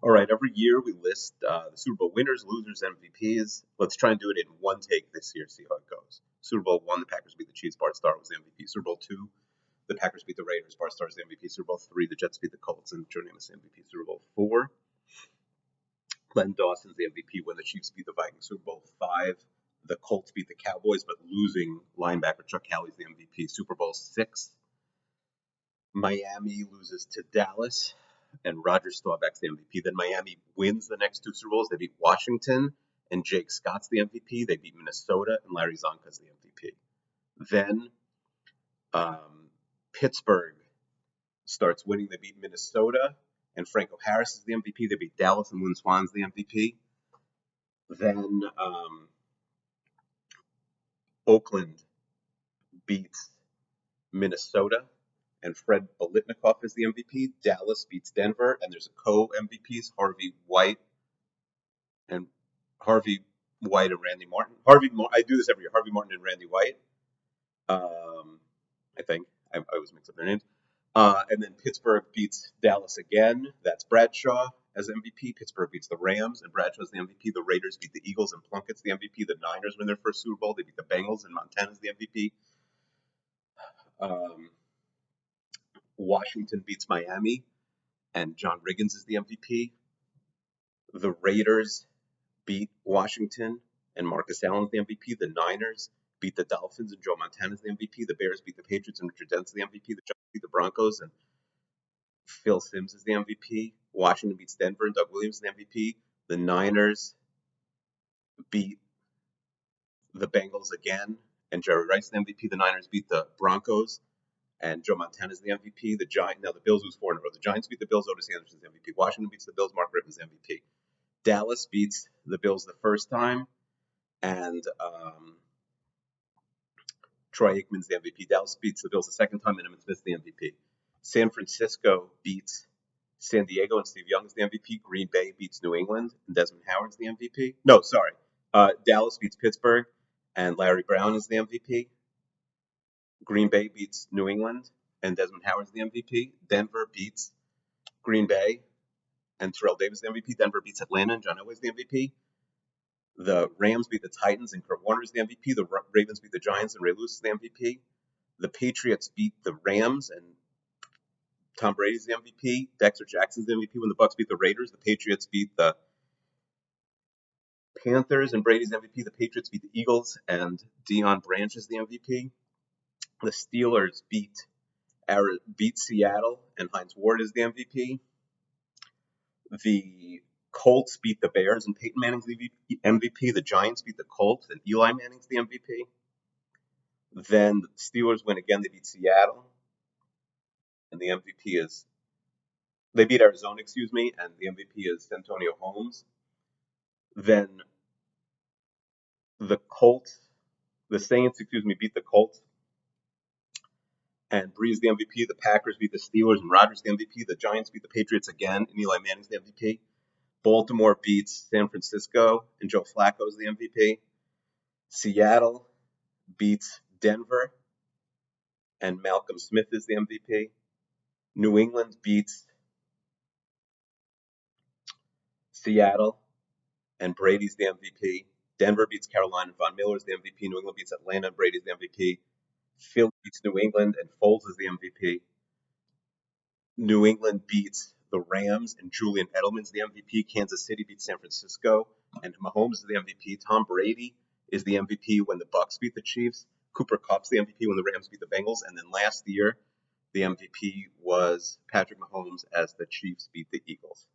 All right, every year we list the Super Bowl winners, losers, MVPs. Let's try and do it in one take this year, see how it goes. Super Bowl 1, the Packers beat the Chiefs, Bart Starr was the MVP. Super Bowl 2, the Packers beat the Raiders, Bart Starr is the MVP. Super Bowl 3, the Jets beat the Colts, and Joe Namath the MVP. Super Bowl 4, Len Dawson's the MVP when the Chiefs beat the Vikings. Super Bowl 5, the Colts beat the Cowboys, but losing linebacker Chuck Howley's the MVP. Super Bowl 6, Miami loses to Dallas, and Roger Staubach's the MVP. Then Miami wins the next 2 Super Bowls. They beat Washington, and Jake Scott's the MVP. They beat Minnesota, and Larry Zonka's the MVP. Then Pittsburgh starts winning. They beat Minnesota, and Franco Harris is the MVP. They beat Dallas, and Lynn Swan's the MVP. Then Oakland beats Minnesota, and Fred Biletnikoff is the MVP. Dallas beats Denver, and there's a co-MVPs, Harvey White and Randy Martin. I do this every year. Harvey Martin and Randy White. I think I always mix up their names. And then Pittsburgh beats Dallas again. That's Bradshaw as MVP. Pittsburgh beats the Rams, and Bradshaw's the MVP. The Raiders beat the Eagles, and Plunkett's the MVP. The Niners win their first Super Bowl. They beat the Bengals, and Montana's the MVP. Washington beats Miami, and John Riggins is the MVP. The Raiders beat Washington, and Marcus Allen's the MVP. The Niners beat the Dolphins, and Joe Montana's the MVP. The Bears beat the Patriots, and Richard Dent's the MVP. The Giants beat the Broncos, and Phil Simms is the MVP. Washington beats Denver, and Doug Williams is the MVP. The Niners beat the Bengals again, and Jerry Rice is the MVP. The Niners beat the Broncos, and Joe Montana's the MVP. Now the Bills lose 4 in a row. The Giants beat the Bills. Otis Anderson's the MVP. Washington beats the Bills. Mark Ritten's the MVP. Dallas beats the Bills the first time, and Troy Aikman's the MVP. Dallas beats the Bills the second time, and Emmitt Smith's the MVP. San Francisco beats San Diego, and Steve Young's the MVP. Green Bay beats New England, and Desmond Howard's the MVP. No, sorry. Dallas beats Pittsburgh, and Larry Brown is the MVP. Green Bay beats New England, and Desmond Howard's the MVP. Denver beats Green Bay, and Terrell Davis is the MVP. Denver beats Atlanta, and John Elway's the MVP. The Rams beat the Titans, and Kurt Warner's the MVP. The Ravens beat the Giants, and Ray Lewis is the MVP. The Patriots beat the Rams, and Tom Brady's the MVP. Dexter Jackson's the MVP when the Bucs beat the Raiders. The Patriots beat the Panthers, and Brady's the MVP. The Patriots beat the Eagles, and Deion Branch is the MVP. The Steelers beat Seattle, and Hines Ward is the MVP. The Colts beat the Bears, and Peyton Manning's the MVP. The Giants beat the Colts, and Eli Manning's the MVP. Then the Steelers win again. They beat Seattle, and the MVP is they beat Arizona, and the MVP is Santonio Holmes. Then the Saints, beat the Colts, and Breeze the MVP. The Packers beat the Steelers, and Rodgers the MVP. The Giants beat the Patriots again, and Eli Manning's the MVP. Baltimore beats San Francisco, and Joe Flacco is the MVP. Seattle beats Denver, and Malcolm Smith is the MVP. New England beats Seattle, and Brady's the MVP. Denver beats Carolina, and Von Miller's the MVP. New England beats Atlanta, and Brady's the MVP. Philly beats New England, and Foles is the MVP. New England beats the Rams, and Julian Edelman's the MVP. Kansas City beats San Francisco, and Mahomes is the MVP. Tom Brady is the MVP when the Bucs beat the Chiefs. Cooper Kupp's the MVP when the Rams beat the Bengals. And then last year, the MVP was Patrick Mahomes as the Chiefs beat the Eagles.